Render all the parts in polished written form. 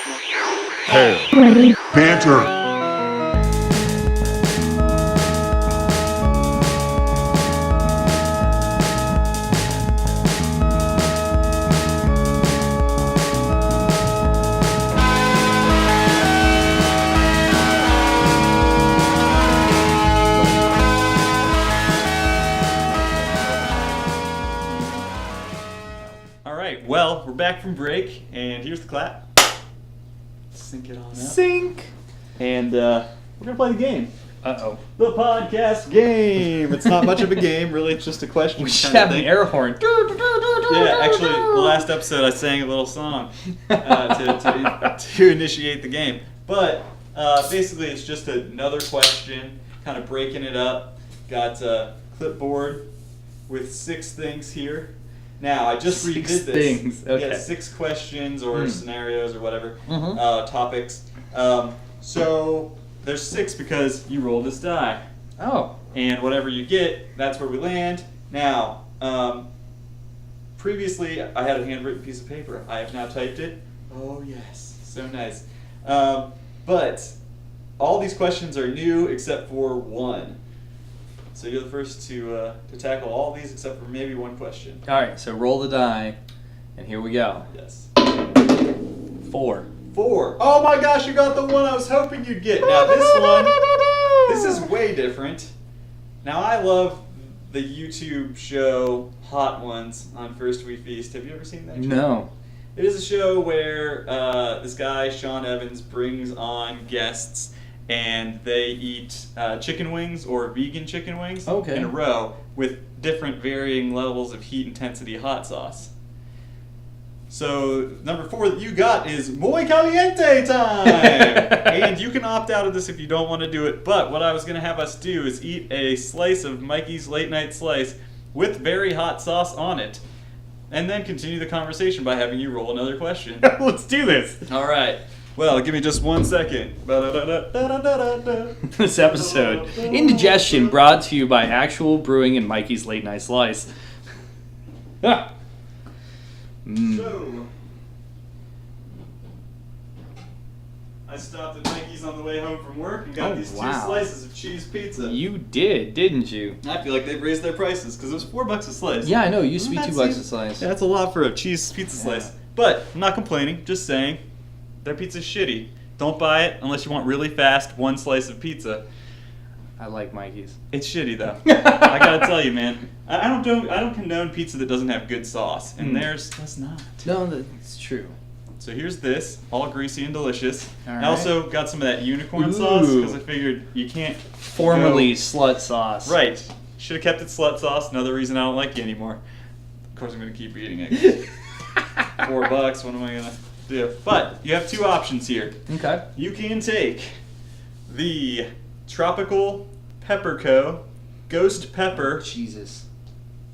Witty Banter. Well, we're back from break, and here's the clap. Sync it on up. Sync! And we're going to play the game. Uh-oh. The podcast game! It's not much of a game, really. It's just a question. We should have an air horn. Yeah, actually, the last episode I sang a little song to initiate the game. But basically, it's just another question, kind of breaking it up. Got a clipboard with 6 things here. Now, I just redid this. Things. Okay. Yeah, 6 questions or scenarios or whatever, Mm-hmm. topics. So there's 6 because you roll this die. Oh. And whatever you get, that's where we land. Now, previously I had a handwritten piece of paper. I have now typed it. Oh yes, so nice. But all these questions are new except for one. So you're the first to tackle all these except for maybe one question. Alright, so roll the die, and here we go. Yes. 4. 4. Oh my gosh, you got the one I was hoping you'd get. Now this is way different. Now I love the YouTube show Hot Ones on First We Feast. Have you ever seen that show? No. It is a show where this guy, Sean Evans, brings on guests and they eat chicken wings or vegan chicken wings in a row with different varying levels of heat intensity hot sauce. So number 4 that you got is Muy Caliente Time! And you can opt out of this if you don't want to do it, but what I was going to have us do is eat a slice of Mikey's Late Night Slice with very hot sauce on it, and then continue the conversation by having you roll another question. Let's do this! Alright. Well, give me just 1 second. This episode, Indigestion, brought to you by Actual Brewing and Mikey's Late Night Slice. Ah. So, I stopped at Mikey's on the way home from work and got these 2 slices of cheese pizza. You did, didn't you? I feel like they've raised their prices because it was $4 a slice. Yeah, I know. It used to be $2 a slice. Yeah, that's a lot for a cheese pizza slice. But I'm not complaining. Just saying, their pizza's shitty. Don't buy it unless you want really fast 1 slice of pizza. I like Mikey's. It's shitty though. I gotta tell you, man. I don't condone pizza that doesn't have good sauce, and theirs does not. No, that's true. So here's this, all greasy and delicious. All I right. also got some of that unicorn sauce because I figured you can't. Formerly slut sauce. Right. Should have kept it slut sauce. Another reason I don't like you anymore. Of course, I'm gonna keep eating it. $4. What am I gonna do? But you have 2 options here. Okay. You can take the Tropical Pepperco Ghost Pepper Jesus.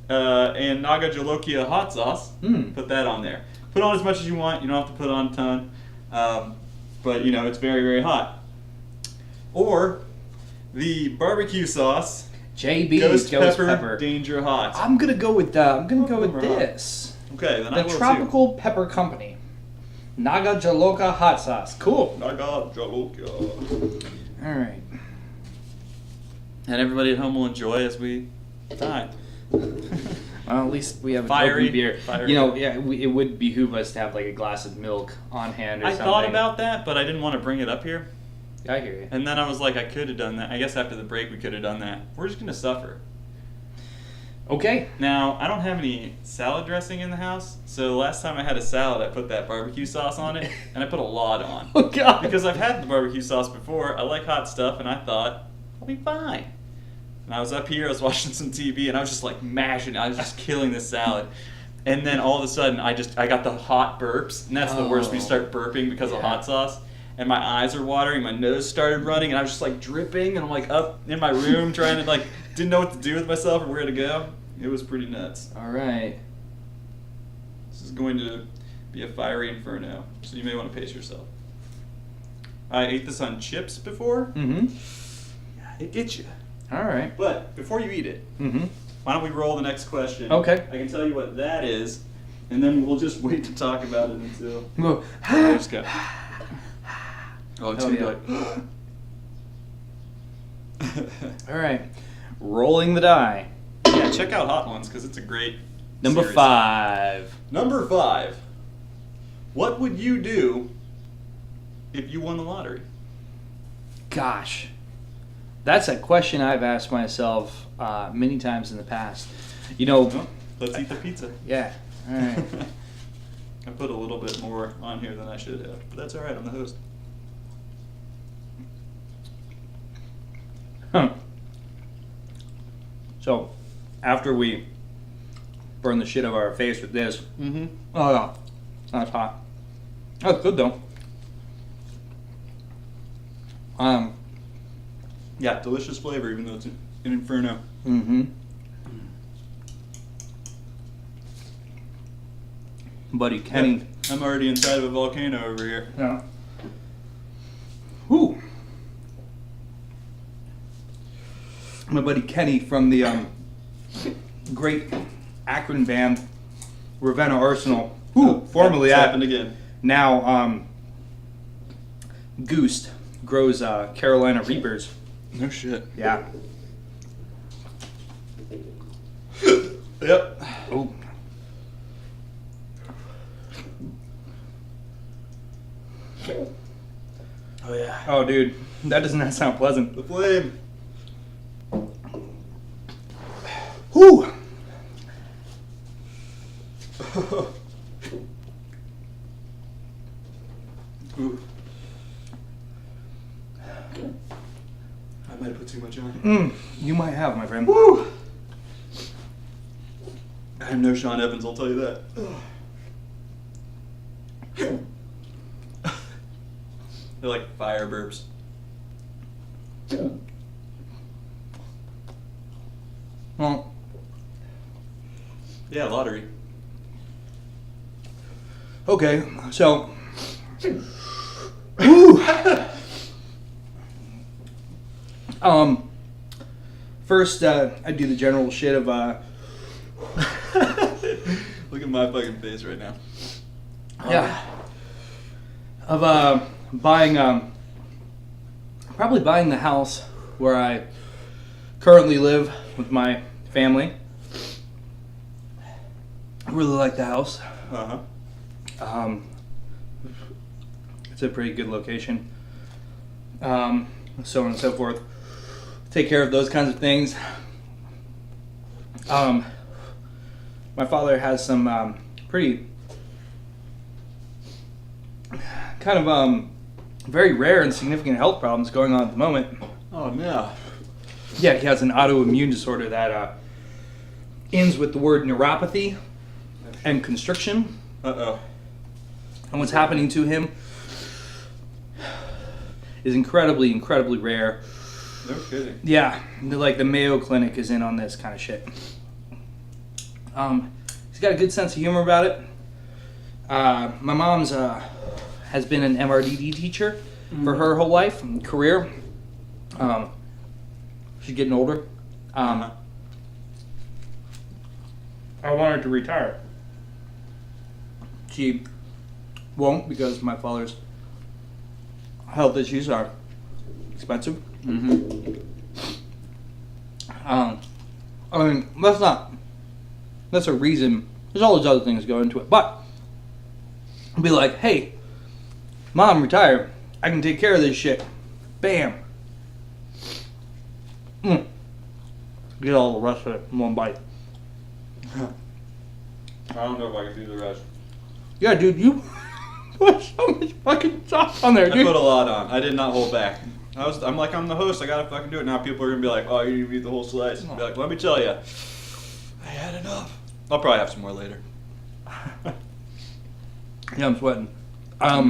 and Naga Jalokia hot sauce. Mm. Put that on there. Put on as much as you want. You don't have to put on a ton. But, you know, it's very, very hot. Or the barbecue sauce. JB's Ghost Pepper. Pepper Danger Hot. I'm gonna go with Both this. Okay, then I The will Tropical Pepper Company. Naga Jaloka hot sauce. Cool. too. Naga Jalokia. All right. And everybody at home will enjoy as we die. Well, at least we have a Fiery token beer. fiery. You know, yeah, it would behoove us to have like a glass of milk on hand or I something. thought about that, but I didn't want to bring it up here. I hear you. And then I was like, I could have done that. I guess after the break we could have done that. We're just going to suffer. Okay. Now, I don't have any salad dressing in the house, so last time I had a salad, I put that barbecue sauce on it, and I put a lot on. Oh, God. Because I've had the barbecue sauce before, I like hot stuff, and I thought, I'll be fine. And I was up here, I was watching some TV, and I was just like mashing, I was just killing this salad. And then all of a sudden, I got the hot burps, and that's the worst when you start burping because of hot sauce. And my eyes are watering, my nose started running, and I was just like dripping, and I'm like up in my room trying to like, didn't know what to do with myself or where to go. It was pretty nuts. All right. This is going to be a fiery inferno, so you may want to pace yourself. I ate this on chips before. Mm-hmm. Yeah, it gets you. All right. But before you eat it, Mm-hmm. why don't we roll the next question? Okay. I can tell you what that is. And then we'll just wait to talk about it until... Go. I just got... Oh, it's Oh, gonna yeah. be like... All right. Rolling the die. Yeah, check out Hot Ones, because it's a great Number series. 5. Number 5. What would you do if you won the lottery? Gosh. That's a question I've asked myself many times in the past. You know, Well, let's eat the pizza. yeah. All right. I put a little bit more on here than I should have, but that's all right. I'm the host. Huh. So, after we burn the shit out of our face with this, Mm-hmm. oh yeah, that's hot. That's good though. Yeah, delicious flavor, even though it's an inferno. Mm-hmm. Buddy Kenny. Yeah, I'm already inside of a volcano over here. Yeah. Whew. My buddy Kenny from the great Akron band Ravenna Arsenal, who formerly It's at happened again. now Goose grows Carolina Reapers. No shit. Yeah. Yep. Oh. Oh yeah. Oh, dude, that does not sound pleasant. The flame. Whew. Ooh. I might have put too much on. You might have, my friend. Woo! I'm no Sean Evans, I'll tell you that. They're like fire burps. Well, Yeah, lottery. okay, so. Whew. First, I do the general shit of Look at my fucking face right now. yeah, of buying probably buying the house where I currently live with my family. I really like the house. Uh-huh. It's a pretty good location. So on and so forth. Take care of those kinds of things. My father has some pretty kind of very rare and significant health problems going on at the moment. Oh no. Yeah, he has an autoimmune disorder that ends with the word neuropathy and constriction. Uh-oh. And what's happening to him is incredibly, incredibly rare. No kidding. Yeah, like the Mayo Clinic is in on this kind of shit. He's got a good sense of humor about it. My mom's has been an MRDD teacher for her whole life and career. She's getting older. I want her to retire. She won't because my father's health issues are expensive. Mm-hmm. I mean, that's a reason. There's all those other things go into it. But, be like, hey, Mom, retire. I can take care of this shit. Bam. Get all the rest of it in one bite. I don't know if I can do the rest. Yeah, dude, you put so much fucking sauce on there, I dude. put a lot on. I did not hold back. I'm like, I'm the host. I gotta fucking do it. Now people are gonna be like, oh, you need to eat the whole slice. Be like, let me tell you, I had enough. I'll probably have some more later. Yeah, I'm sweating. I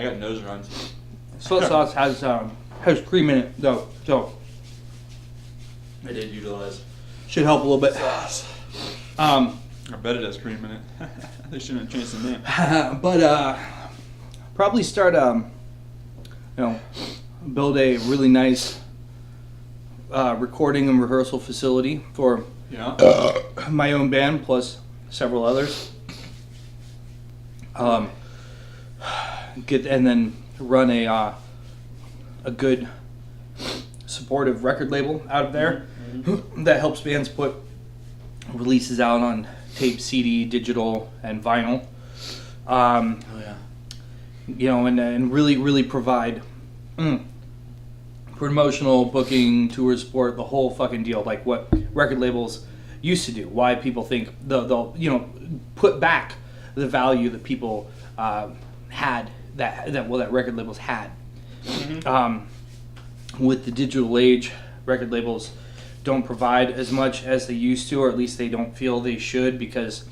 got nose runs. Sweat sauce has cream in it, though, so I did utilize should help a little bit. sauce. I I bet it has cream in it. They shouldn't have changed the name. but probably start build a really nice recording and rehearsal facility for Yeah. my own band plus several others. Get and then run a good supportive record label out of there that helps bands put releases out on tape, CD, digital, and vinyl. And really provide promotional, booking, tour support, the whole fucking deal, like what record labels used to do. Why people think they'll put back the value that people had that record labels had. With the digital age, record labels don't provide as much as they used to, or at least they don't feel they should, because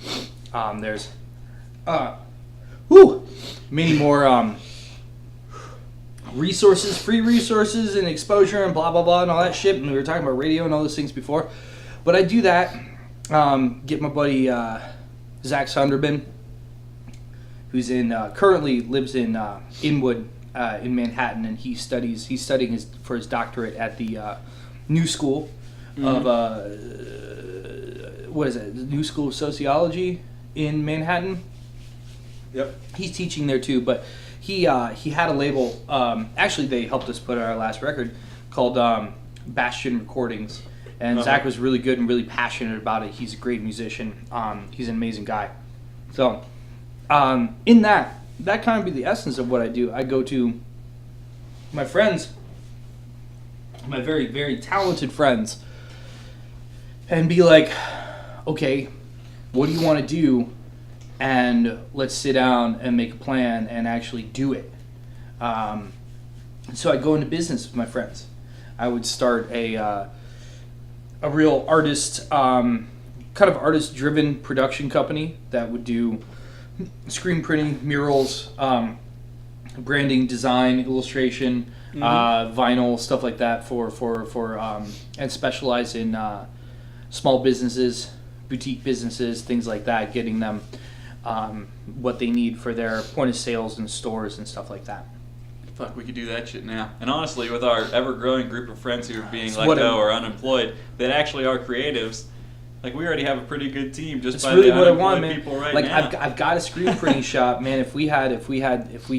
there's many more resources, free resources, and exposure, and blah blah blah, and all that shit. And we were talking about radio and all those things before, but I do that. Get my buddy Zach Sunderman, who's currently lives in Inwood in Manhattan, and he's studying for his doctorate at the New School of New School of Sociology in Manhattan. Yep. He's teaching there too, but he had a label. Actually, they helped us put out our last record called Bastion Recordings, and Zach was really good and really passionate about it. He's a great musician. He's an amazing guy. So, in that kind of be the essence of what I do. I go to my friends, my very, very talented friends, and be like, okay, what do you want to do? And let's sit down and make a plan and actually do it. So I go into business with my friends. I would start a real artist, kind of artist-driven production company that would do screen printing, murals, branding, design, illustration, vinyl, stuff like that for and specialize in small businesses, boutique businesses, things like that, getting them what they need for their point of sales and stores and stuff like that. Fuck, we could do that shit now. And honestly, with our ever-growing group of friends who are being let go or unemployed, that actually are creatives, like we already have a pretty good team just by really the what I unemployed want, man. people right like now. I've got a screen printing shop, man. If we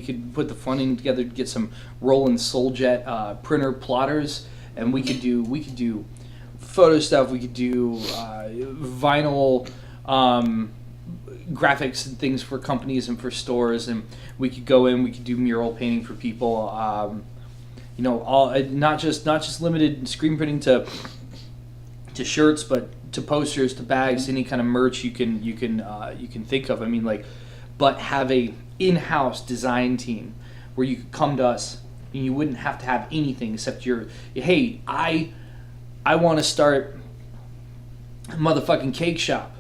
could put the funding together to get some Roland Soljet printer plotters, and we could do photo stuff. We could do vinyl. Graphics and things for companies and for stores, and we could go in. We could do mural painting for people. All not just limited screen printing to shirts, but to posters, to bags, any kind of merch you can think of. I mean, but have a in-house design team where you could come to us and you wouldn't have to have anything except hey, I want to start a motherfucking cake shop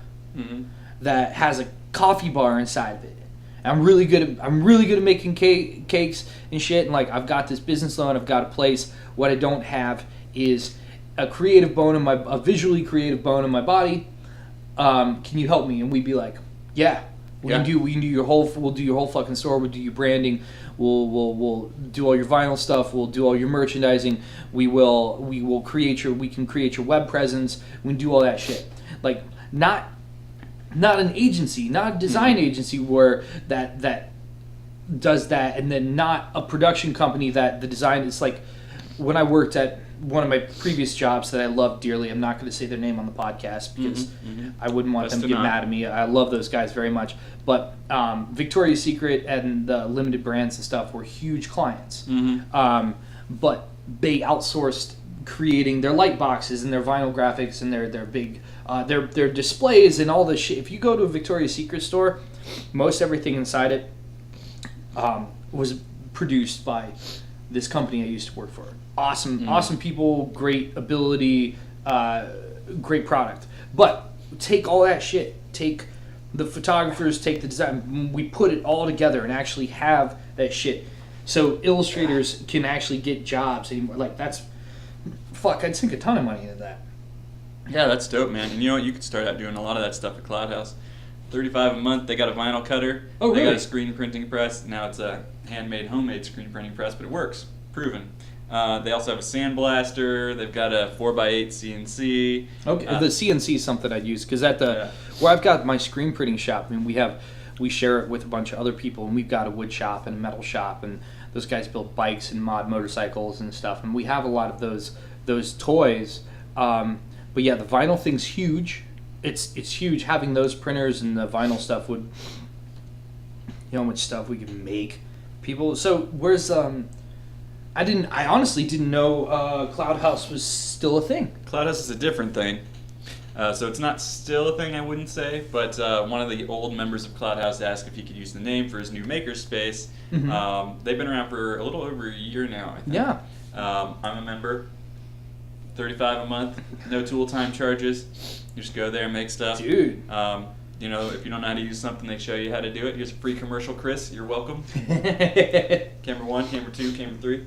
that has a coffee bar inside of it. I'm really good at making cakes and shit, and I've got this business loan, I've got a place. What I don't have is a visually creative bone in my body. Can you help me? And we'd be like, yeah, we can do your whole fucking store. We'll do your branding. We'll do all your vinyl stuff. We'll do all your merchandising. We can create your web presence. We can do all that shit. Not an agency, not a design agency where that does that, and then not a production company that the design is like. When I worked at one of my previous jobs that I loved dearly, I'm not going to say their name on the podcast because I wouldn't want them to get mad at me. I love those guys very much, but Victoria's Secret and the limited brands and stuff were huge clients, but they outsourced creating their light boxes and their vinyl graphics and their big their displays and all this shit. If you go to a Victoria's Secret store, most everything inside it was produced by this company I used to work for. Awesome people, great ability, great product. But take all that shit, take the photographers, take the design, we put it all together and actually have that shit so illustrators can actually get jobs anymore. I'd sink a ton of money into that. Yeah, that's dope, man. And you know what? You could start out doing a lot of that stuff at Cloud House. $35 a month. They got a vinyl cutter. Oh, really? They got a screen printing press. Now it's a homemade screen printing press, but it works. Proven. They also have a sandblaster. They've got a 4x8 CNC. Okay, the CNC is something I'd use because where I've got my screen printing shop, I mean, we have we share it with a bunch of other people, and we've got a wood shop and a metal shop, and those guys build bikes and mod motorcycles and stuff, and we have a lot of those toys. But yeah, the vinyl thing's huge. It's huge. Having those printers and the vinyl stuff would, how much stuff we could make. People. So where's I honestly didn't know Cloud House was still a thing. Cloud House is a different thing. So it's not still a thing, I wouldn't say, but one of the old members of Cloud House asked if he could use the name for his new makerspace. Mm-hmm. They've been around for a little over a year now, I think. Yeah. I'm a member. $35 a month, no tool time charges. You just go there and make stuff. Dude. If you don't know how to use something, they show you how to do it. Here's a free commercial, Chris. You're welcome. Camera 1, camera 2, camera 3.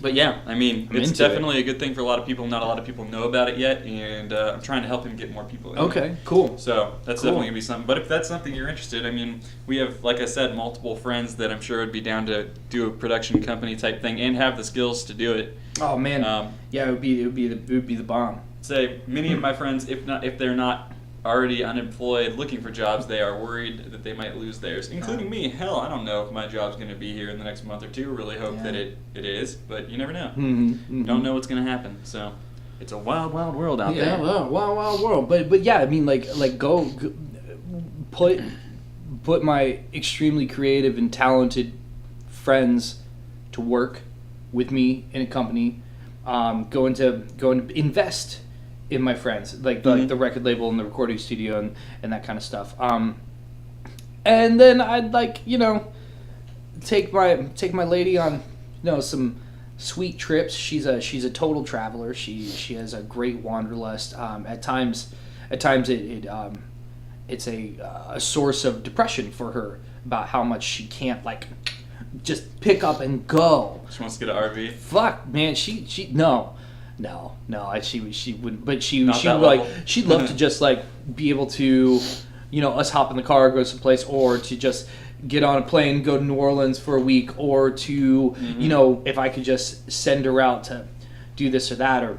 But yeah, I mean, it's definitely a good thing for a lot of people. Not a lot of people know about it yet, and I'm trying to help him get more people in. Okay, cool. So that's definitely going to be something. But if that's something you're interested, I mean, we have, like I said, multiple friends that I'm sure would be down to do a production company type thing and have the skills to do it. Oh man, yeah, it would be the bomb. Say many of my friends, if they're not already unemployed looking for jobs, they are worried that they might lose theirs, including me. Hell, I don't know if my job's going to be here in the next month or two. Really hope that it is, but you never know. Don't know what's going to happen. So it's a wild, wild world out there. Yeah, wild world. But yeah, I mean, like go put my extremely creative and talented friends to work with me in a company. Go into invest in my friends, like the record label and the recording studio and that kind of stuff. And then I'd take my lady on some sweet trips. She's a total traveler. She has a great wanderlust. At times it's a source of depression for her about how much she can't just pick up and go. She wants to get an RV. Fuck, man, she wouldn't, but she'd love to just be able to, us hop in the car, go someplace, or to just get on a plane, go to New Orleans for a week, or to, if I could just send her out to do this or that, or,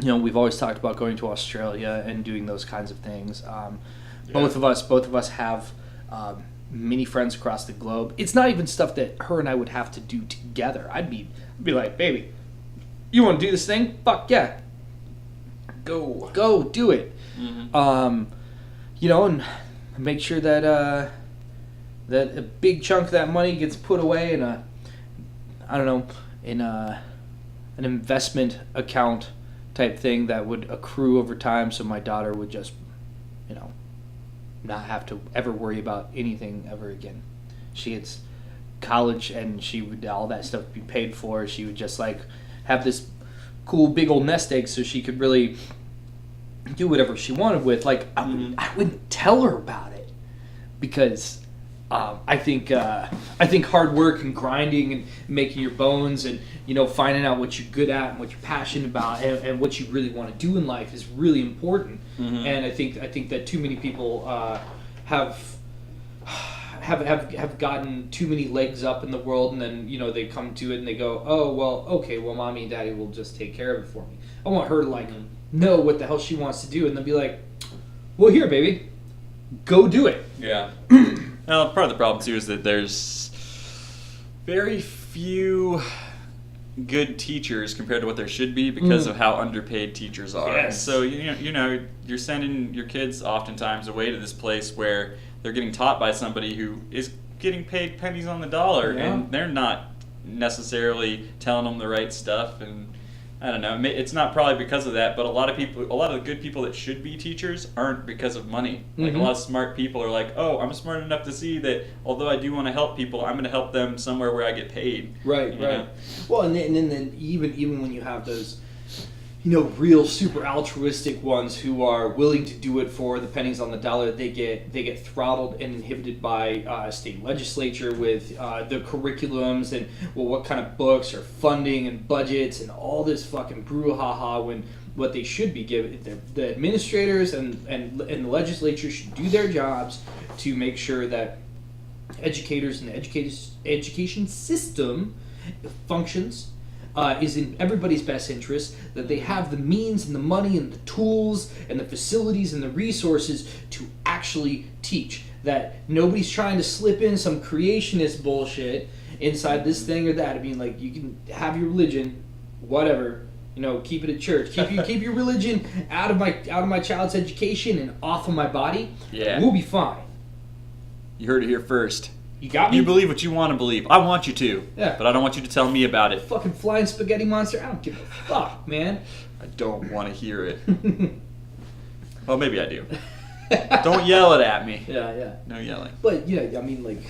we've always talked about going to Australia and doing those kinds of things. Both of us have many friends across the globe. It's not even stuff that her and I would have to do together. I'd be like, baby, you want to do this thing? Fuck yeah. Go do it. And make sure that that a big chunk of that money gets put away in an investment account type thing that would accrue over time, so my daughter would just, not have to ever worry about anything ever again. She gets college and all that stuff would be paid for. She would just have this cool big old nest egg, so she could really do whatever she wanted with. I wouldn't tell her about it because I think hard work and grinding and making your bones and finding out what you're good at and what you're passionate about and what you really want to do in life is really important. And I think that too many people have gotten too many legs up in the world, and then they come to it and they go, oh well, okay, well mommy and daddy will just take care of it for me. I want her to know what the hell she wants to do, and then be like, well, here baby, go do it. Yeah. Well, part of the problem too is that there's very few good teachers compared to what there should be because of how underpaid teachers are. Yes. So you're sending your kids oftentimes away to this place where they're getting taught by somebody who is getting paid pennies on the dollar, and they're not necessarily telling them the right stuff. And I don't know, it's not probably because of that, but a lot of the good people that should be teachers aren't because of money. A lot of smart people are like, oh, I'm smart enough to see that although I do want to help people, I'm going to help them somewhere where I get paid. Right. Well, and then even when you have those, real super altruistic ones who are willing to do it for the pennies on the dollar, they get throttled and inhibited by state legislature with the curriculums and what kind of books or funding and budgets and all this fucking brouhaha, when what they should be given, the administrators and the legislature should do their jobs to make sure that educators and the education system functions is in everybody's best interest, that they have the means and the money and the tools and the facilities and the resources to actually actually teach. That nobody's trying to slip in some creationist bullshit inside this thing or that. I mean, like, you can have your religion, whatever, keep it at church. Keep your religion out of my child's education and off of my body. Yeah. We'll be fine. You heard it here first. You got me? You believe what you want to believe. I want you to. Yeah. But I don't want you to tell me about it. Fucking flying spaghetti monster. I don't give a fuck, man. I don't want to hear it. Well, maybe I do. Don't yell it at me. Yeah. No yelling. But yeah, I mean, like,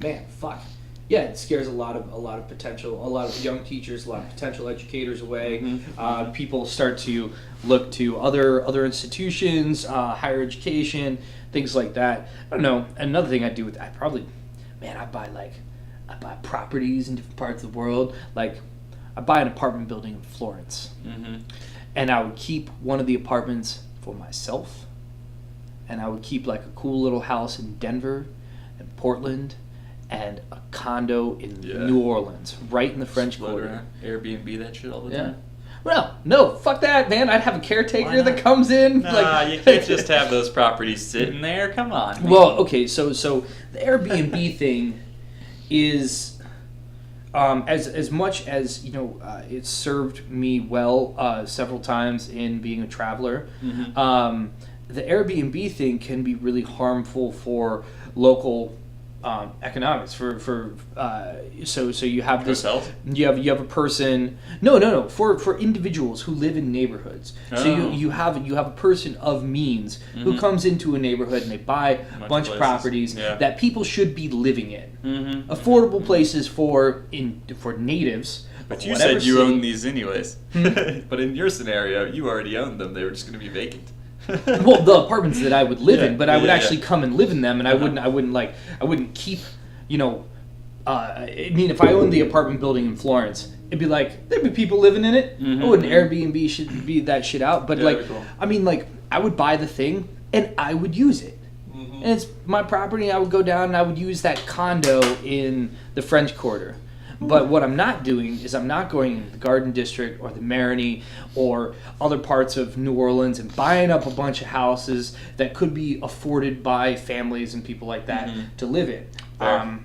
man, fuck. Yeah, it scares a lot of potential, a lot of young teachers, a lot of potential educators away. Mm-hmm. People start to look to other institutions, higher education, things like that. I don't know. Another thing I do with, I buy properties in different parts of the world. Like, I buy an apartment building in Florence, and I would keep one of the apartments for myself, and I would keep like a cool little house in Denver and Portland, and a condo in New Orleans, right in the French Quarter. Airbnb that shit all the time. Well, no, fuck that, man. I'd have a caretaker that comes in. Nah, you can't just have those properties sitting there. Come on. Man. Well, okay, so the Airbnb thing is, as much as it served me well several times in being a traveler. The Airbnb thing can be really harmful for local economics. So you have this. Health? You have a person. No. For individuals who live in neighborhoods. So you have a person of means who comes into a neighborhood and they buy a bunch of properties that people should be living in. Affordable places for natives. But you said you own these anyways. But in your scenario, you already owned them. They were just going to be vacant. Well, the apartments that I would live in, but I would actually come and live in them, and I wouldn't keep, I mean, if I owned the apartment building in Florence, it'd be like, there'd be people living in it. I wouldn't Airbnb should be that shit out, but cool. I mean, like, I would buy the thing, and I would use it. And it's my property, I would go down and I would use that condo in the French Quarter. But what I'm not doing is I'm not going to the Garden District or the Marigny or other parts of New Orleans and buying up a bunch of houses that could be afforded by families and people like that to live in. I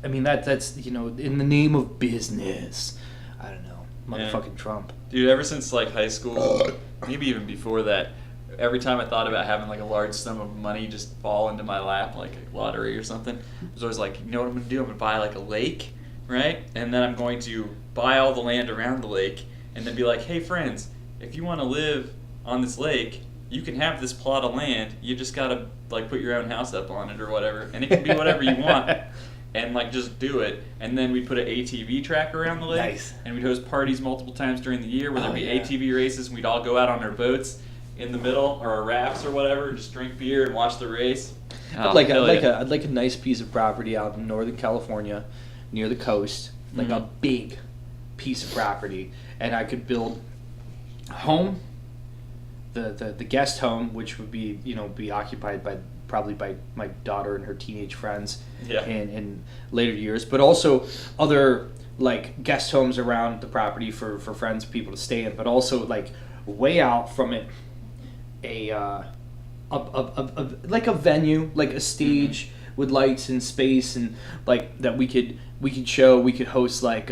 mean, that's in the name of business. I don't know. Motherfucking Trump. Dude, ever since like high school, maybe even before that, every time I thought about having like a large sum of money just fall into my lap, like a lottery or something, I was always like, you know what I'm going to do? I'm going to buy like a lake. Right? And then I'm going to buy all the land around the lake and then be like, hey friends, if you want to live on this lake, you can have this plot of land. You just got to like put your own house up on it or whatever. And it can be whatever you want. And like just do it. And then we'd put an ATV track around the lake. Nice. And we'd host parties multiple times during the year where there'd be ATV races and we'd all go out on our boats in the middle or our rafts or whatever, just drink beer and watch the race. I'd like a nice piece of property out in Northern California, near the coast, like a big piece of property, and I could build a home, the guest home, which would be be occupied probably by my daughter and her teenage friends in later years, but also other like guest homes around the property for friends, people to stay in, but also like way out from it, a venue, like a stage with lights and space and like that we could host like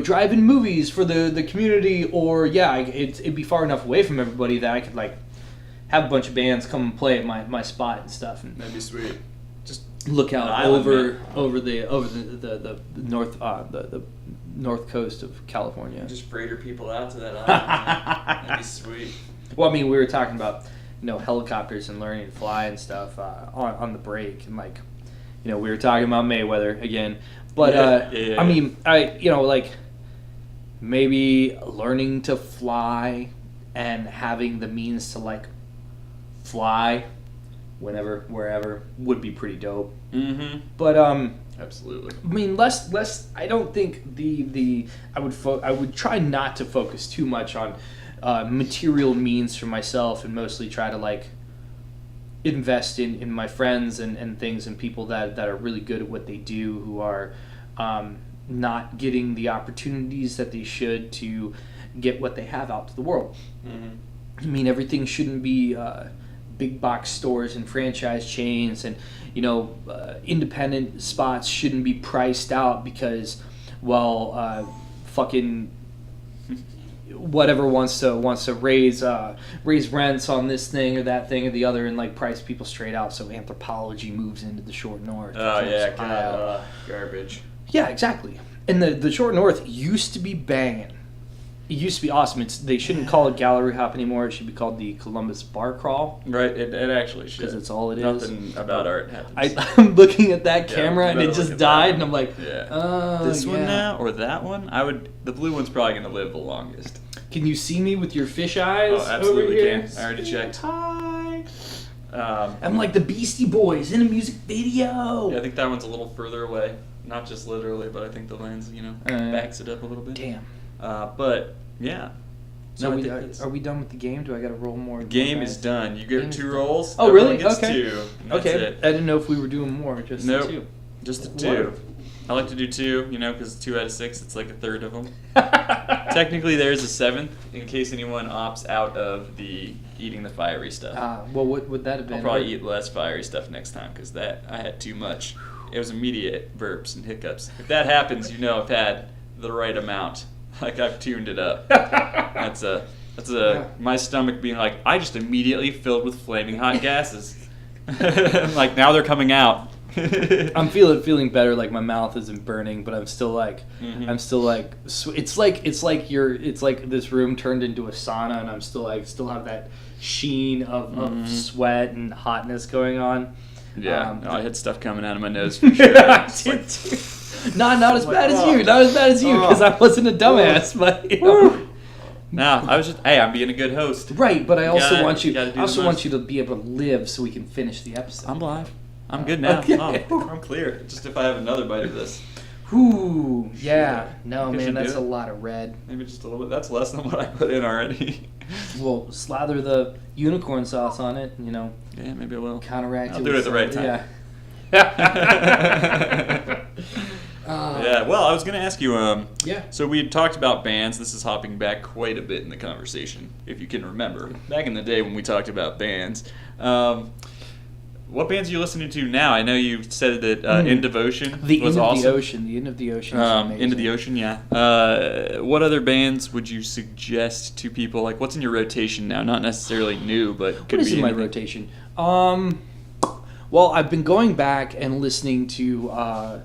drive-in movies for the community, or it'd be far enough away from everybody that I could like have a bunch of bands come and play at my spot and stuff, and that'd be sweet. Just look out over the north the north coast of California. Just freighter people out to that island. That'd be sweet. Well, I mean, we were talking about helicopters and learning to fly and stuff on the break, and like we were talking about Mayweather again, but I mean, like maybe learning to fly and having the means to like fly whenever, wherever would be pretty dope. But absolutely. I mean, less. I don't think I would try not to focus too much on material means for myself, and mostly try to like invest in my friends and things and people that are really good at what they do, who are not getting the opportunities that they should to get what they have out to the world. I mean, everything shouldn't be big box stores and franchise chains and independent spots shouldn't be priced out because, well, fucking whatever wants to raise rents on this thing or that thing or the other and like price people straight out. So Anthropology moves into the Short North. Oh yeah, God, garbage. Yeah, exactly. And the Short North used to be banging. It used to be awesome. They shouldn't call it Gallery Hop anymore. It should be called the Columbus Bar Crawl. Right, it actually should. Because it's all it is. Nothing about art happens. I'm looking at that camera and it just died, and I'm like, this one now or that one? The blue one's probably going to live the longest. Can you see me with your fish eyes? Oh, absolutely over here? can. I already checked. Hi. I'm like the Beastie Boys in a music video. Yeah, I think that one's a little further away. Not just literally, but I think the lens, backs it up a little bit. Damn. But yeah. So are we done with the game? Do I got to roll more? Game is done. You get 2 rolls. Oh, really? Everyone gets Okay. 2. And that's Okay. it. I didn't know if we were doing more. Just Nope. the 2. Just the 2. I like to do 2, because 2 out of 6, it's like a third of them. Technically, there's a 7th in case anyone opts out of the eating the fiery stuff. Well, what would that have been? I'll probably eat less fiery stuff next time because I had too much. It was immediate burps and hiccups. If that happens, I've had the right amount. Like I've tuned it up. That's my stomach being like, I just immediately filled with flaming hot gases. Like now they're coming out. I'm feeling better. Like my mouth isn't burning, but I'm still like, it's like this room turned into a sauna, and I'm still have that sheen of sweat and hotness going on. Yeah, I had stuff coming out of my nose for sure. Not as bad as you. Not as bad as you, because I wasn't a dumbass. But no, I was just I'm being a good host. Right, but I also want you. I also want you to be able to live so we can finish the episode. I'm live. I'm good now. Okay. I'm clear. Just if I have another bite of this. Ooh, yeah. No, I man, that's do a lot of red. Maybe just a little bit. That's less than what I put in already. Well, slather the unicorn sauce on it, Yeah, maybe I will. Counteract it. I'll do it at the right time. Yeah. Yeah, well, I was going to ask you, Yeah. So we had talked about bands. This is hopping back quite a bit in the conversation, if you can remember. Back in the day when we talked about bands. What bands are you listening to now? I know you said that In Devotion was awesome. The End of the Ocean is amazing. Into the Ocean, yeah. What other bands would you suggest to people? Like, what's in your rotation now? Not necessarily new, but could What is be in my anything. rotation? Well, I've been going back and listening to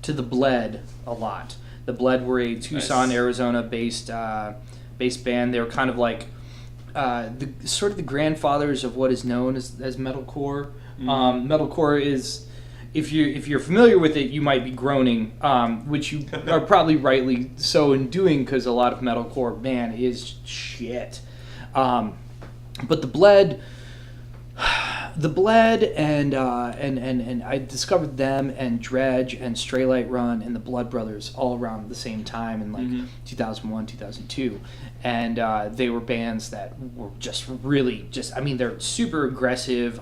The Bled a lot. The Bled were a Tucson, Nice. Arizona-based band. They were kind of like the grandfathers of what is known as metalcore. Metalcore is, if you're familiar with it, you might be groaning, which you are probably rightly so in doing, because a lot of metalcore, man, is shit. But the Bled, and I discovered them and Dredge and Straylight Run and the Blood Brothers all around the same time in like 2001, 2002, and they were bands that were they're super aggressive,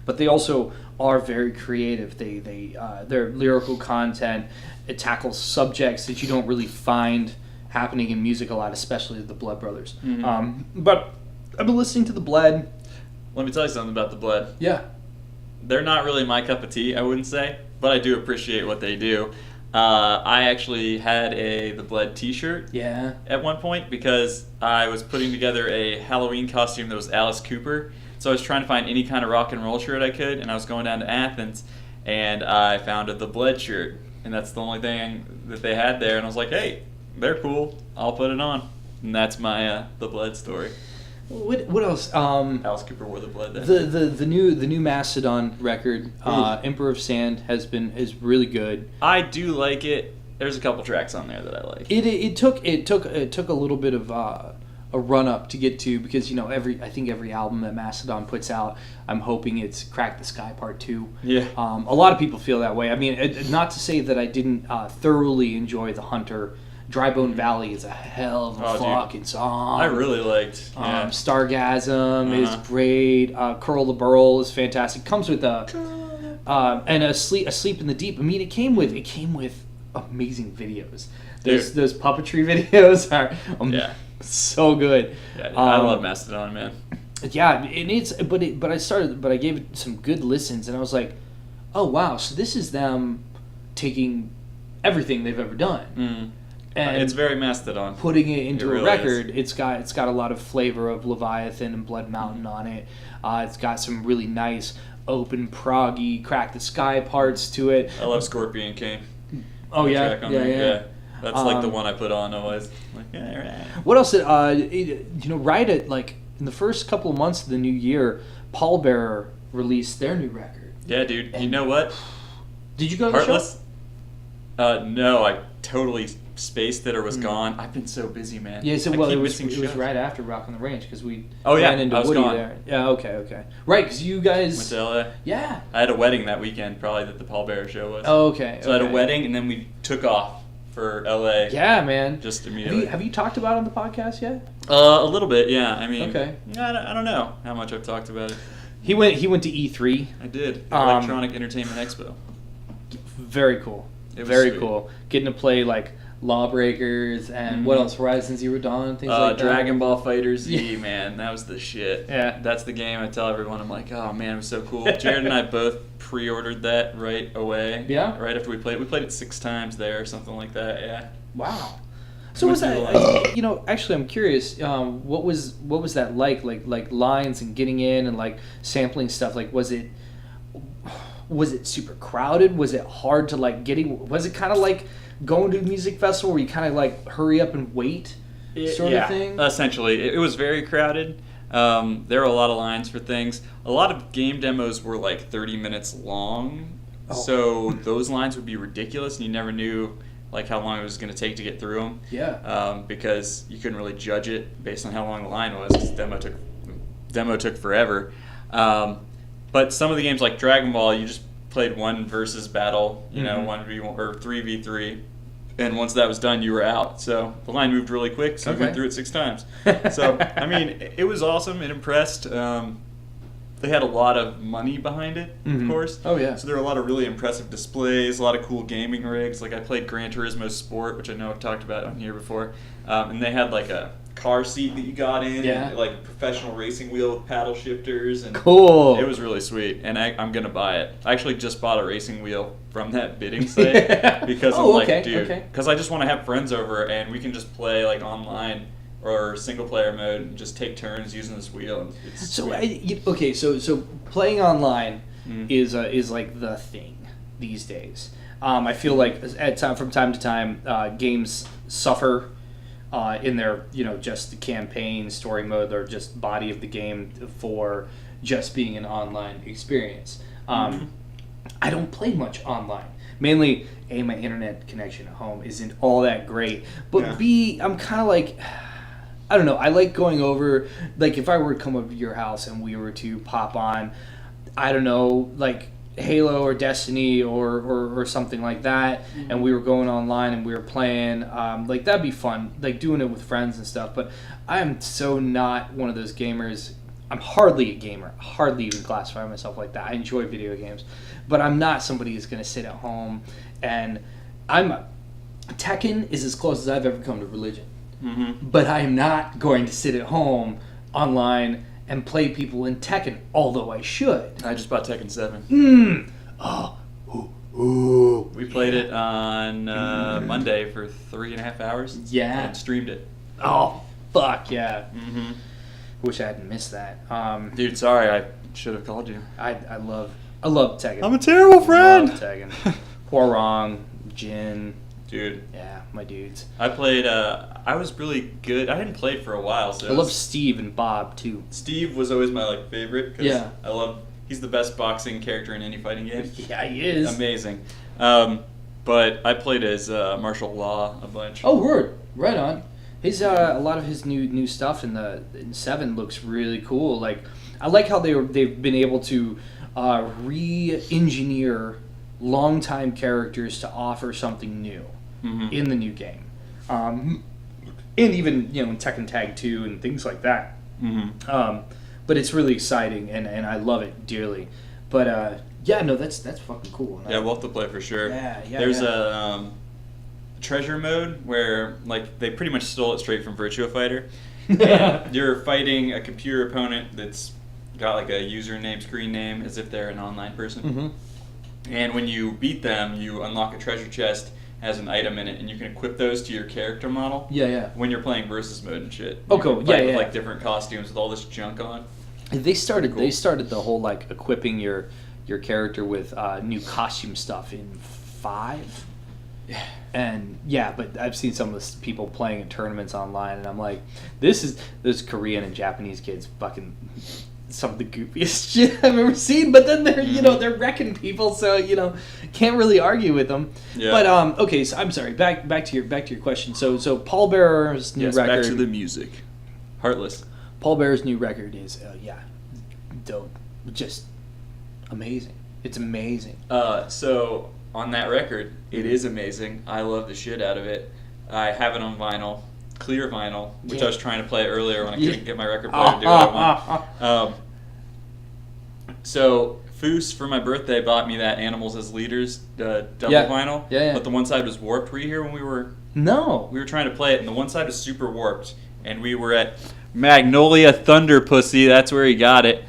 but they also are very creative. Their lyrical content, it tackles subjects that you don't really find happening in music a lot, especially the Blood Brothers. But I've been listening to the Bled. Let me tell you something about the Bled. Yeah. They're not really my cup of tea, I wouldn't say, but I do appreciate what they do. I actually had the Bled t-shirt at one point because I was putting together a Halloween costume that was Alice Cooper. So I was trying to find any kind of rock and roll shirt I could, and I was going down to Athens, and I found the Bled shirt, and that's the only thing that they had there, and I was like, hey, they're cool, I'll put it on. And that's my the Bled story. What else? Alice Cooper wore the Bled then. The new Mastodon record, Emperor of Sand, is really good. I do like it. There's a couple tracks on there that I like. It took a little bit of a run up to get to, because I think every album that Mastodon puts out, I'm hoping it's Crack the Sky Part 2. Yeah. A lot of people feel that way. I mean, not to say that I didn't thoroughly enjoy The Hunter. Dry Bone Valley is a hell of a fucking song. I really liked. Yeah. Stargasm is great. Curl the Burl is fantastic. Comes with and Asleep in the Deep. I mean, it came with amazing videos. Those puppetry videos are so good. Yeah, I love Mastodon, man. Yeah, and but I gave it some good listens, and I was like, oh wow, so this is them taking everything they've ever done. Mm. And it's very Mastodon. putting it into It really a record. It's got a lot of flavor of Leviathan and Blood Mountain on it. It's got some really nice open proggy Crack the Sky parts to it. I love Scorpion King. Oh The yeah, track on yeah, there. yeah. That's like the one I put on always. Like, yeah, right. What else? Right at like in the first couple of months of the new year, Pallbearer released their new record. Yeah, dude. You know what? Did you go to the show? Heartless? No, I totally spaced it or was gone. I've been so busy, man. Yeah, so I well, keep it was missing shows. right after Rock on the Range because we yeah, ran into I was Woody gone. there. Yeah, okay, right, because you guys Went to LA. Yeah. I had a wedding that weekend, probably that the Pallbearer show was. Oh, okay. So I had a wedding, and then we took off for LA. Yeah, man. Just immediately. Have you talked about it on the podcast yet? A little bit, yeah. I mean, Okay. I don't know how much I've talked about it. He went to E3. I did. Electronic Entertainment Expo. Very cool. It was Very sweet. cool. Getting to play like Lawbreakers and what else? Horizon Zero Dawn, things like that. Dragon Ball Fighter Z, man, that was the shit. Yeah. That's the game I tell everyone. I'm like, oh man, it was so cool. Jared and I both pre-ordered that right away. Yeah? Right after we played it. We played it 6 times there or something like that, yeah. Wow. So was Went that? Actually, I'm curious. What was that like? Like lines and getting in and like sampling stuff. Like, was it super crowded? Was it hard to like getting? Was it kind of like going to a music festival where you kind of like hurry up and wait sort of thing? Essentially, it was very crowded. There were a lot of lines for things. A lot of game demos were like 30 minutes long, so those lines would be ridiculous, and you never knew like how long it was going to take to get through them. Yeah. Because you couldn't really judge it based on how long the line was, because demo took forever. But some of the games like Dragon Ball, you just played one versus battle, 1v1 or 3v3. And once that was done, you were out. So the line moved really quick, so we went through it 6 times. So, I mean, it was awesome. It impressed. They had a lot of money behind it, of course. Oh, yeah. So there were a lot of really impressive displays, a lot of cool gaming rigs. Like I played Gran Turismo Sport, which I know I've talked about on here before. And they had like a car seat that you got in, and, like a professional racing wheel with paddle shifters. And cool. It was really sweet, and I'm going to buy it. I actually just bought a racing wheel from that bidding site because I'm like, dude, because I just want to have friends over and we can just play like online or single player mode and just take turns using this wheel. And it's So so playing online is like the thing these days. I feel like from time to time games suffer in their just the campaign story mode or just body of the game for just being an online experience. I don't play much online. Mainly, A, my internet connection at home isn't all that great. But B, I'm kind of like, I don't know, I like going over, like if I were to come over to your house and we were to pop on, I don't know, like Halo or Destiny or something like that, and we were going online and we were playing, like that'd be fun, like doing it with friends and stuff. But I am so not one of those gamers. I'm hardly a gamer. Hardly even classify myself like that. I enjoy video games, but I'm not somebody who's going to sit at home and Tekken is as close as I've ever come to religion. But I am not going to sit at home online and play people in Tekken, although I should. I just bought Tekken 7. We played it on Monday for 3.5 hours. Yeah. And streamed it. Oh, fuck yeah. Wish I hadn't missed that. Dude, sorry, I should have called you. I love Tekken. I'm a terrible friend. Love Tekken. Hwoarang, Jin. Dude. Yeah, my dudes. I played, I was really good. I hadn't played for a while, so... I love Steve and Bob, too. Steve was always my, favorite, because he's the best boxing character in any fighting game. Yeah, he is. Amazing. But I played as martial law a bunch. Oh, word. Right on. His a lot of his new stuff in 7 looks really cool. Like, I like how they've been able to re-engineer longtime characters to offer something new in the new game, and even in Tekken Tag 2 and things like that. But it's really exciting, and I love it dearly. But that's fucking cool. Yeah, we'll have to play for sure. Yeah. There's a treasure mode where like they pretty much stole it straight from Virtua Fighter, And you're fighting a computer opponent that's got like a username, screen name, as if they're an online person. Mm-hmm. And when you beat them, you unlock a treasure chest, has an item in it, and you can equip those to your character model. Yeah. When you're playing versus mode and shit. Oh, You cool. can fight Yeah. with, like different costumes with all this junk on. They started. Cool. They started the whole like equipping your character with new costume stuff in 5. Yeah. And yeah, but I've seen some of the people playing in tournaments online, and I'm like, this Korean and Japanese kids fucking some of the goofiest shit I've ever seen. But then they're they're wrecking people, so can't really argue with them. Yeah. But okay, so I'm sorry. Back to your question. So Pallbearer's new record. Back to the music. Heartless. Pallbearer's new record is dope, just amazing. It's amazing. So on that record, it is amazing. I love the shit out of it. I have it on vinyl, clear vinyl, which I was trying to play earlier when I couldn't get my record player to do what I want. So Foos for my birthday bought me that Animals as Leaders double vinyl. Yeah. But the one side was warped. Were you here when we were trying to play it, and the one side was super warped, and we were at Magnolia Thunder Pussy. That's where he got it.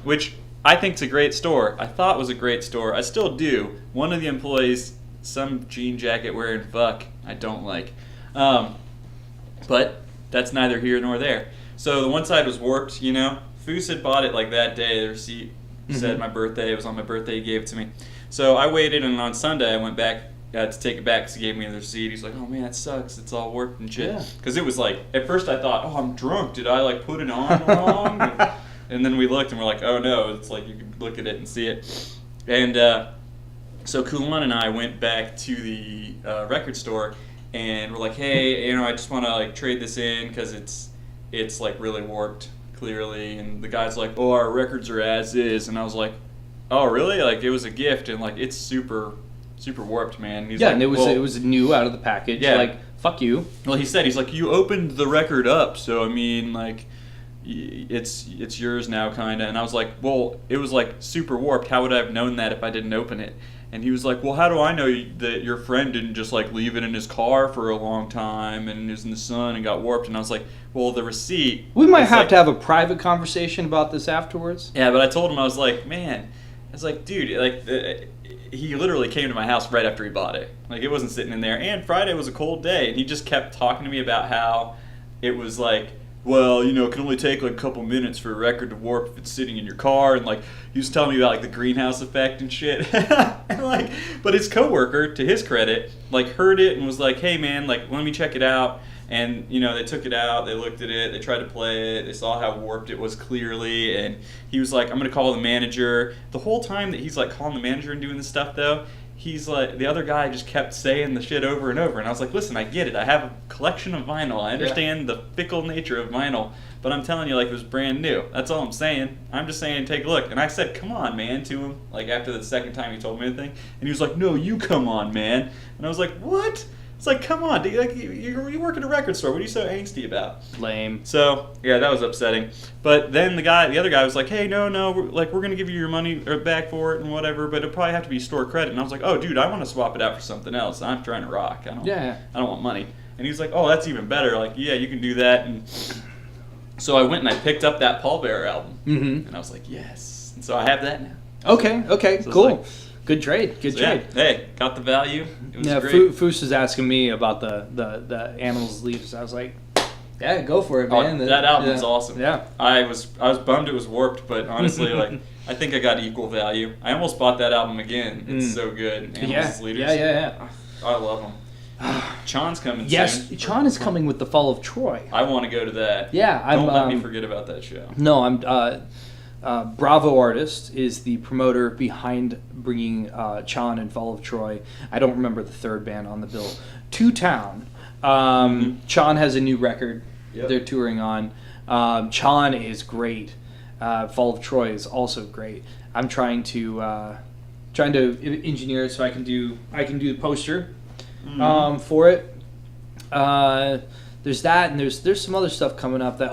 Which I think's a great store. I thought was a great store. I still do. One of the employees, some jean jacket wearing fuck, I don't like. But that's neither here nor there. So the one side was warped, Foos had bought it like that day. The receipt said my birthday. It was on my birthday. He gave it to me. So I waited, and on Sunday I went back to take it back because he gave me the receipt. He's like, oh man, that sucks. It's all warped and shit. Because it was like, at first I thought, oh, I'm drunk. Did I like put it on wrong? And then we looked and we're like, oh no, it's like you can look at it and see it. And so Kulan and I went back to the record store and we're like, hey, I just want to like trade this in because it's like really warped clearly. And the guy's like, oh, our records are as is. And I was like, oh really? Like it was a gift and like it's super warped, man. And he's like, and it was new out of the package. Yeah. Like fuck you. Well, he's like, you opened the record up, so I mean like. It's yours now, kind of. And I was like, well, it was like super warped. How would I have known that if I didn't open it? And he was like, well, how do I know that your friend didn't just like leave it in his car for a long time and it was in the sun and got warped? And I was like, well, the receipt. We might have to have a private conversation about this afterwards. Yeah, but I told him, I was like, man, I was like, dude, like he literally came to my house right after he bought it. Like it wasn't sitting in there. And Friday was a cold day, and he just kept talking to me about how it was like. Well, it can only take like a couple minutes for a record to warp if it's sitting in your car, and like he was telling me about like the greenhouse effect and shit. And, like, but his coworker, to his credit, like heard it and was like, "Hey man, like let me check it out." And they took it out, they looked at it, they tried to play it, they saw how warped it was clearly, and he was like, "I'm gonna call the manager." The whole time that he's like calling the manager and doing this stuff though. He's like, the other guy just kept saying the shit over and over. And I was like, listen, I get it. I have a collection of vinyl. I understand the fickle nature of vinyl. But I'm telling you, like, it was brand new. That's all I'm saying. I'm just saying, take a look. And I said, come on, man, to him, like, after the second time he told me anything. And he was like, no, you come on, man. And I was like, what? It's like, come on, dude. Like, you work at a record store. What are you so angsty about? Lame. So, yeah, that was upsetting. But then the other guy was like, hey, no, we're going to give you your money back for it and whatever, but it'll probably have to be store credit. And I was like, oh, dude, I want to swap it out for something else. I'm trying to rock. I don't want money. And he was like, oh, that's even better. Like, yeah, you can do that. And so I went and I picked up that Pallbearer album. Mm-hmm. And I was like, yes. And so I have that now. Okay, so cool. Good trade. Trade. Yeah, hey, got the value. It was great. Foos was asking me about the Animals Leaves. I was like, yeah, go for it, man. That album's awesome. Yeah. I was bummed it was warped, but honestly, like I think I got equal value. I almost bought that album again. It's so good. Animals Leaders. Yeah. I love them. Chon's coming soon. Yes, Chon is coming with the Fall of Troy. I want to go to that. Yeah, Don't let me forget about that show. No, I'm. Bravo Artist is the promoter behind bringing Chon and Fall of Troy. I don't remember the third band on the bill. To town. Chon has a new record they're touring on. Chon is great. Fall of Troy is also great. I'm trying to engineer it so I can do the poster for it. There's that, and there's some other stuff coming up that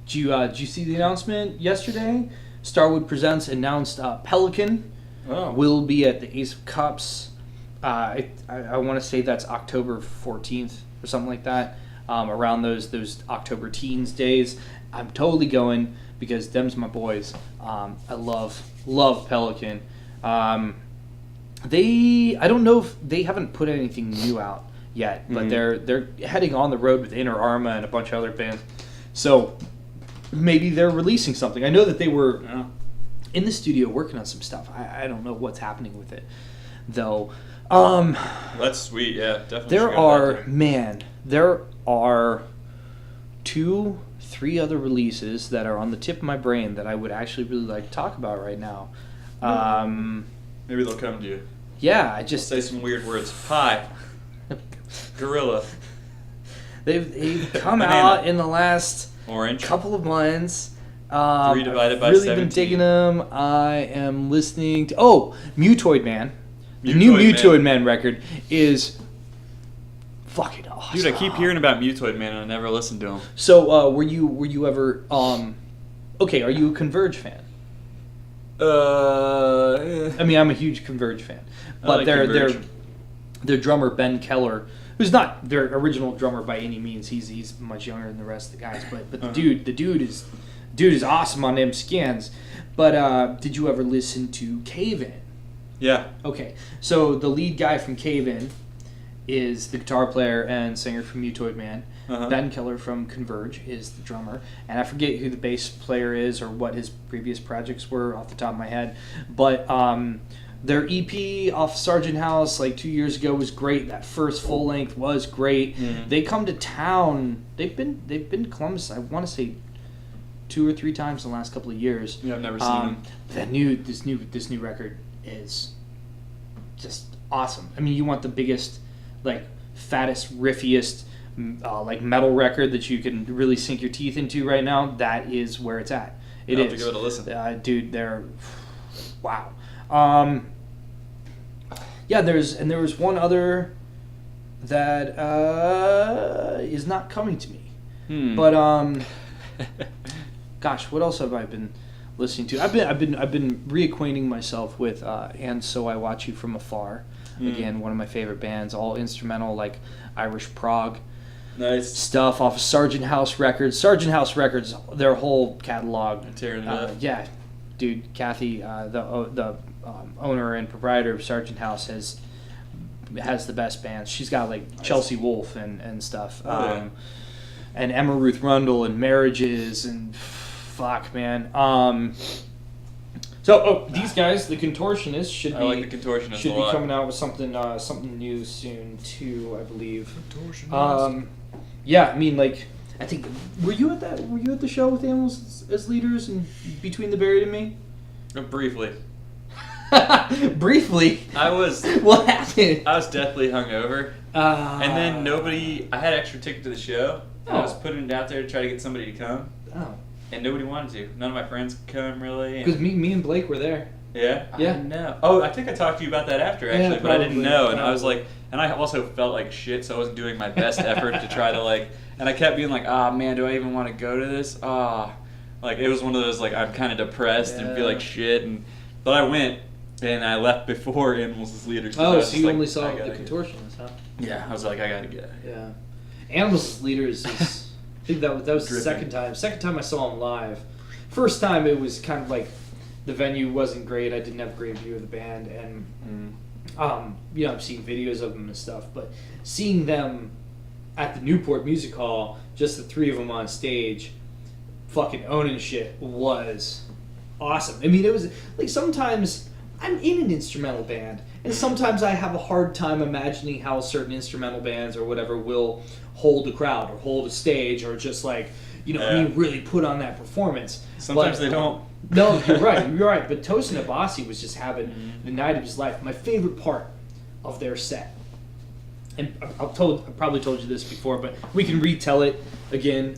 did you see the announcement yesterday? Starwood Presents announced Pelican will be at the Ace of Cups. I want to say that's October 14th or something like that. around those October teens days, I'm totally going because them's my boys. I love Pelican. I don't know if they haven't put anything new out yet, but they're heading on the road with Inner Arma and a bunch of other bands. So maybe they're releasing something. I know that they were in the studio working on some stuff. I don't know what's happening with it, though. That's sweet, yeah, definitely. There are 2-3 other releases that are on the tip of my brain that I would actually really like to talk about right now. Maybe they'll come to you. Yeah, I just Say some weird words. Pie. Gorilla. They've come Banana. out in the last Orange. couple of months. 3 divided by I've really 17. been digging them. I am listening to Mutoid Man. The Mutoid new Man. Mutoid Man record is fucking awesome. Dude, I keep hearing about Mutoid Man and I never listened to him. So, were you ever okay, are you a Converge fan? I mean, I'm a huge Converge fan. But like their Converge. drummer Ben Keller, who's not their original drummer by any means. He's much younger than the rest of the guys, but the dude is awesome on them skins. But did you ever listen to Cave In? Yeah. Okay, so the lead guy from Cave In is the guitar player and singer from Mutoid Man. Ben Keller from Converge is the drummer, and I forget who the bass player is or what his previous projects were off the top of my head. But their EP off Sargent House like 2 years ago was great. That first full length was great. They come to town. They've been to Columbus, I want to say 2 or 3 times in the last couple of years. Yeah, I've never seen them. This new record is just awesome. I mean, you want the biggest, like, fattest, riffiest, like, metal record that you can really sink your teeth into right now. That is where it's at. I'll have to give it a listen. Dude, they're wow. Yeah, there was one other that is not coming to me. But gosh, what else have I been listening to? I've been reacquainting myself with And So I Watch You From Afar. Again, one of my favorite bands, all instrumental, like Irish prog stuff off of Sargent House Records. Sargent House Records, their whole catalog. Tearing it up. Yeah, dude, Kathy, the owner and proprietor of Sargent House, has the best bands. She's got like Chelsea Wolfe and stuff. And Emma Ruth Rundle and Marriages and fuck, man. So these guys, the Contortionists, should be coming out with something new soon too, I believe. Yeah, I mean, like, I think were you at the show with Animals as Leaders and Between the Buried and Me? Briefly. Briefly. I was. What happened? I was deathly hungover, and then I had extra ticket to the show. And I was putting it out there to try to get somebody to come. Oh. And nobody wanted to. None of my friends could come, really. Because me and Blake were there. Yeah? Yeah. I didn't know. Oh, I think I talked to you about that after, actually, Yeah, but I didn't know. And probably. I was like, and I also felt like shit, so I wasn't doing my best effort to try to, like, and I kept being like, man, do I even want to go to this? Like, it was one of those, like, I'm kind of depressed and feel like shit. But I went, and I left before Animals as Leaders. Oh, so you only saw the Contortionists, huh? Yeah, I was like, I gotta get. Yeah. Animals as Leaders is... I think that was the Dripping. second time. Second time I saw them live. First time it was kind of like the venue wasn't great. I didn't have a great view of the band, and I've seen videos of them and stuff. But seeing them at the Newport Music Hall, just the 3 of them on stage, fucking owning shit, was awesome. I mean, it was like sometimes I'm in an instrumental band, and sometimes I have a hard time imagining how certain instrumental bands or whatever will hold a crowd or hold a stage or just like, really put on that performance. Sometimes they don't. No, you're right. But Tosin Abasi was just having the night of his life. My favorite part of their set, and I probably told you this before, but we can retell it again,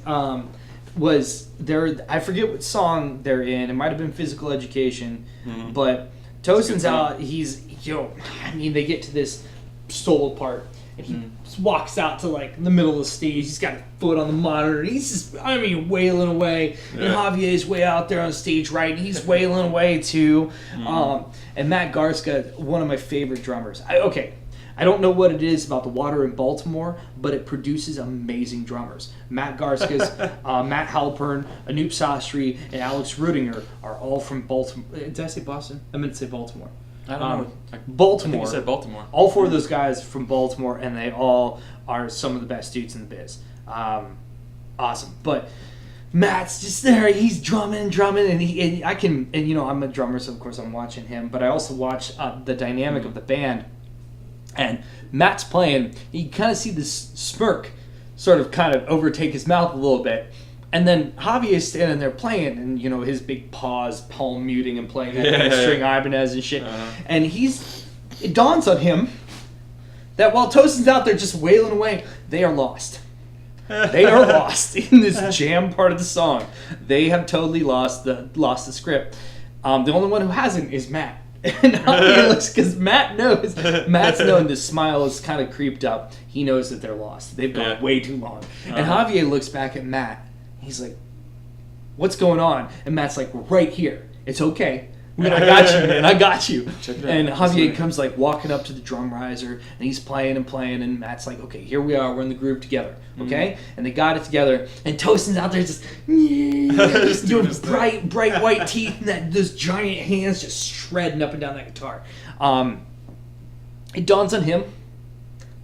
was I forget what song they're in. It might have been Physical Education, but Tosin's out. They get to this solo part, and he just walks out to like the middle of the stage. He's got a foot on the monitor, and he's just, wailing away. Yeah. And Javier's way out there on stage right, and he's wailing away too. And Matt Garska, one of my favorite drummers. I don't know what it is about the water in Baltimore, but it produces amazing drummers. Matt Garskas, Matt Halpern, Anoop Sastry, and Alex Rudinger are all from Baltimore. Did I say Boston? I meant to say Baltimore. I don't know. Baltimore. I think you said Baltimore. All 4 of those guys from Baltimore, and they all are some of the best dudes in the biz. Awesome. But Matt's just there. He's drumming, and I'm a drummer, so of course I'm watching him. But I also watch the dynamic of the band. And Matt's playing. You kind of see this smirk sort of kind of overtake his mouth a little bit. And then Javier's standing there playing, and his big paws, palm muting and playing that string Ibanez and shit. And it dawns on him that while Tosin's out there just wailing away, they are lost. They are lost in this jam part of the song. They have totally lost the script. The only one who hasn't is Matt. And because Matt's known this smile is kind of creeped up. He knows that they're lost. They've gone way too long. And Javier looks back at Matt. He's like, "What's going on?" And Matt's like, "We're right here. It's okay. I got you, man. I got you." And Javier comes like walking up to the drum riser, and he's playing, and Matt's like, "Okay, here we are. We're in the groove together." Okay, and they got it together. And Tosin's out there just doing bright white teeth and those giant hands just shredding up and down that guitar. It dawns on him.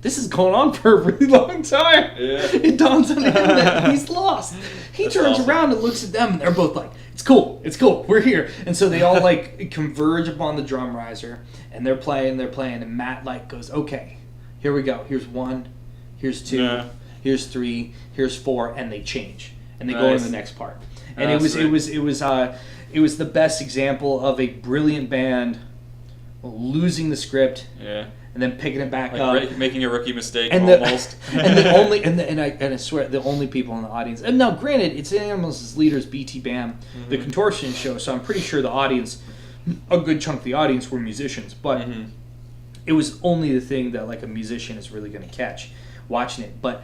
This is going on for a really long time. Yeah. It dawns on him that he's lost. He turns around and looks at them, and they're both like, it's cool, we're here. And so they all like converge upon the drum riser, and they're playing, and Matt like goes, okay, here we go. Here's 1, here's 2, here's 3, here's 4, and they change. And they go into the next part. And it was the best example of a brilliant band losing the script. Yeah. And then picking it back up, making a rookie mistake, and almost. I swear the only people in the audience. And now, granted, it's Animals' leaders, BT Bam, the contortion show. So I'm pretty sure the audience, a good chunk of the audience, were musicians. But it was only the thing that like a musician is really going to catch watching it. But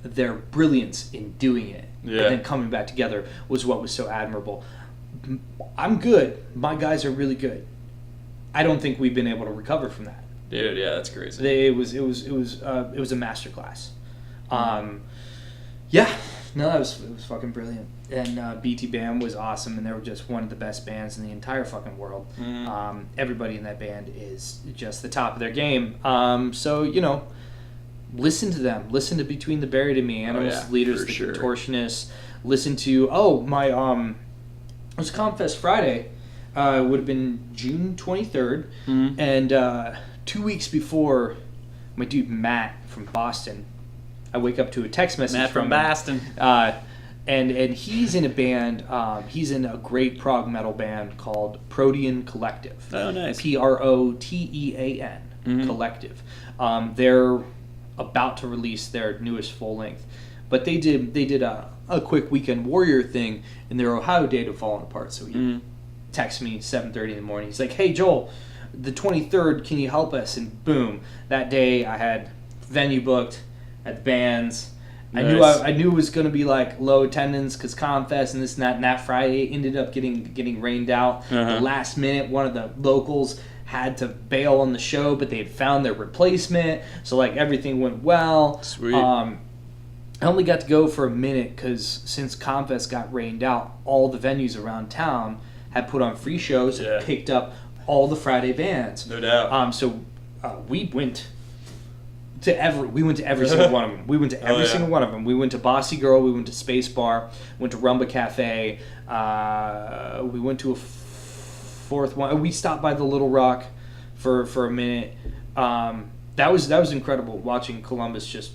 their brilliance in doing it and then coming back together was what was so admirable. I'm good. My guys are really good. I don't think we've been able to recover from that. Dude, yeah, that's crazy. It was a masterclass. It was fucking brilliant. And BT Bam was awesome, and they were just one of the best bands in the entire fucking world. Everybody in that band is just the top of their game. So listen to them. Listen to Between the Buried and Me, Animals Leaders, the Contortionists. Listen to it was Confest Friday. It would have been June 23rd, and 2 weeks before, my dude Matt from Boston, I wake up to a text message from Boston. And he's in a band, he's in a great prog metal band called Protean Collective. Oh, nice. Protean Collective. They're about to release their newest full length. But they did a quick Weekend Warrior thing, and their Ohio date had fallen apart, so he texts me 7:30 in the morning. He's like, "Hey, Joel, the 23rd, can you help us?" And boom, that day I had venue booked at the bands. Nice. I knew it was going to be like low attendance because Confest and this and that. And that Friday ended up getting rained out. The last minute, one of the locals had to bail on the show, but they had found their replacement, so like everything went well. Sweet. I only got to go for a minute because since Confest got rained out, all the venues around town had put on free shows and picked up all the Friday bands. No doubt. So we went to every single one of them. We went to every single one of them. We went to Bossy Girl. We went to Space Bar. Went to Rumba Cafe. We went to a fourth one. We stopped by the Little Rock for a minute. That was incredible watching Columbus just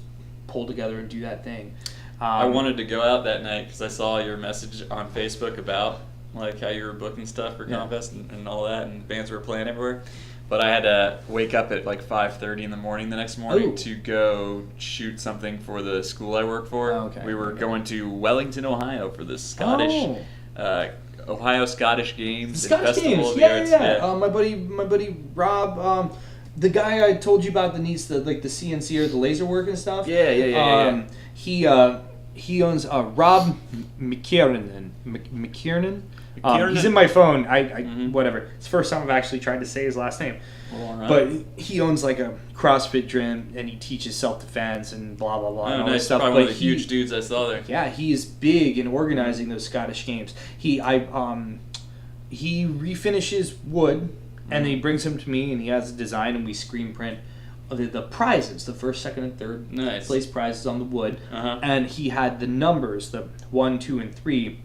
pull together and do that thing. I wanted to go out that night because I saw your message on Facebook about like how you were booking stuff for Confest and all that, and bands were playing everywhere. But I had to wake up at like 5:30 in the morning the next morning to go shoot something for the school I work for. Oh, okay. We were going to Wellington, Ohio for the Scottish Ohio Scottish Games. Scottish Festival Games, of the Arts. my buddy Rob, the guy I told you about that needs the CNC or the laser work and stuff. He owns Rob McKiernan. He's in my phone. Whatever. It's the first time I've actually tried to say his last name. Well, all right. But he owns like a CrossFit gym, and he teaches self-defense and blah blah blah. And all this Nice. stuff. Probably But one of the huge dudes I saw there. yeah, he is big in organizing those Scottish games. He refinishes wood, and then he brings them to me, and he has a design, and we screen print the prizes, the first, second, and third Nice. place prizes on the wood. Uh-huh. And he had the numbers, the 1, 2, and 3,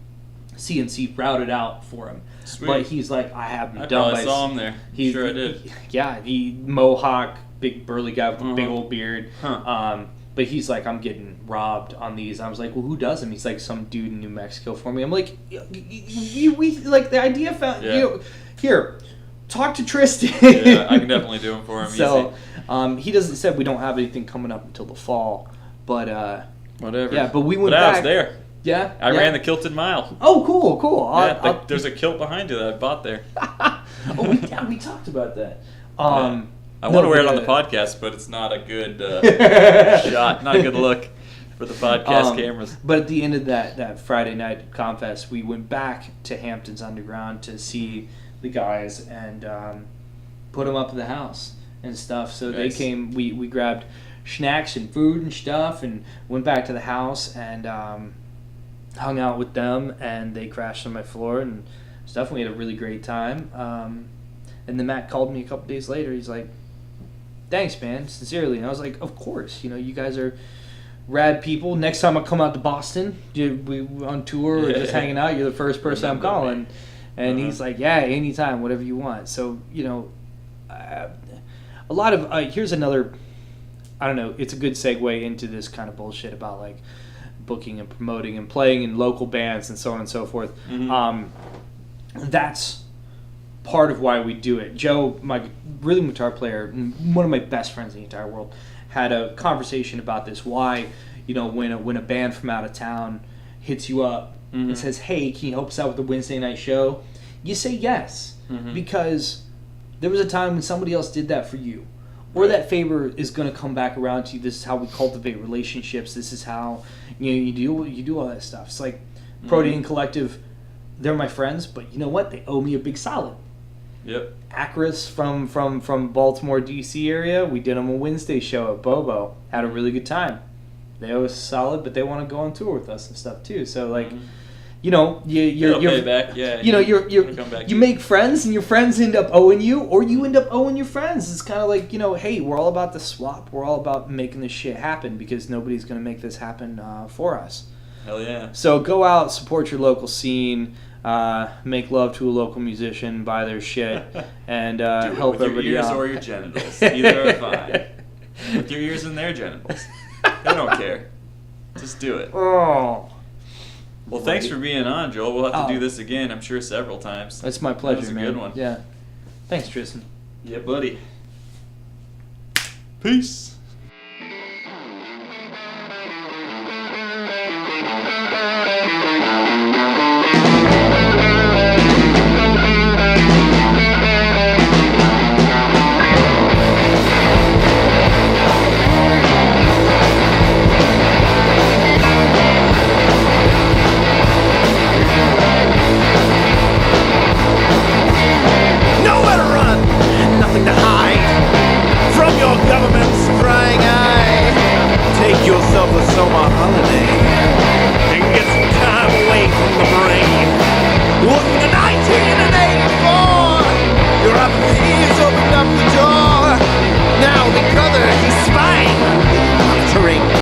CNC routed out for him. Sweet. But he's like, I have them I done probably by. saw him there. Sure I did. Yeah, he mohawk, big burly guy with a big Uh-huh. old beard. Huh. But he's like, I'm getting robbed on these. I was like, well, who does them? He's like, some dude in New Mexico for me. I'm like, we like the idea found. Yeah. Here, talk to Tristan. Yeah, I can definitely do him for him. So, easy. he doesn't said we don't have anything coming up until the fall, but Whatever. yeah, but we went I back. was there. Yeah, I yeah. ran the Kilted Mile. Oh, cool. There's a kilt behind you that I bought there. We talked about that. I No, want to wear it but, on the podcast, but it's not a good shot, not a good look for the podcast cameras. But at the end of that Friday night Confest, we went back to Hampton's Underground to see the guys and put them up at the house and stuff. So Nice. they came. We grabbed snacks and food and stuff, and went back to the house and hung out with them. And they crashed on my floor and stuff. We had a really great time. And then Matt called me a couple days later. He's like, "Thanks, man, sincerely." And I was like, "Of course. You guys are rad people. Next time I come out to Boston, we on tour or just hanging out, you're the first person I'm calling." And he's like, "Yeah, anytime, whatever you want." So a lot of here's another. I don't know. It's a good segue into this kind of bullshit about like booking and promoting and playing in local bands and so on and so forth. That's part of why we do it. Joe, my rhythm guitar player, one of my best friends in the entire world, had a conversation about this. Why, when a band from out of town hits you up and says, "Hey, can you help us out with the Wednesday night show?" You say yes because there was a time when somebody else did that for you, or Right. that favor is going to come back around to you. This is how we cultivate relationships. This is how you do all that stuff. It's like Protein Collective. They're my friends, but you know what? They owe me a big solid. Yep. Acris from Baltimore, D.C. area. We did them a Wednesday show at Bobo. Had a really good time. They owe us solid, but they want to go on tour with us and stuff too. So like, They'll you're pay back. Yeah. Come back you to make friends, and your friends end up owing you, or you end up owing your friends. It's kind of like hey, we're all about the swap. We're all about making this shit happen because nobody's gonna make this happen for us. Hell yeah. So go out, support your local scene. Make love to a local musician, buy their shit, and Do it help with your everybody ears out. or your genitals. Either are fine. With your ears and their genitals. They don't care. Just do it. Oh, Well, thanks for being on, Joel. We'll have to do Oh. this again, I'm sure, several times. that's my pleasure, That was a man. good one. Yeah, thanks, Tristan. Yeah, buddy. Peace.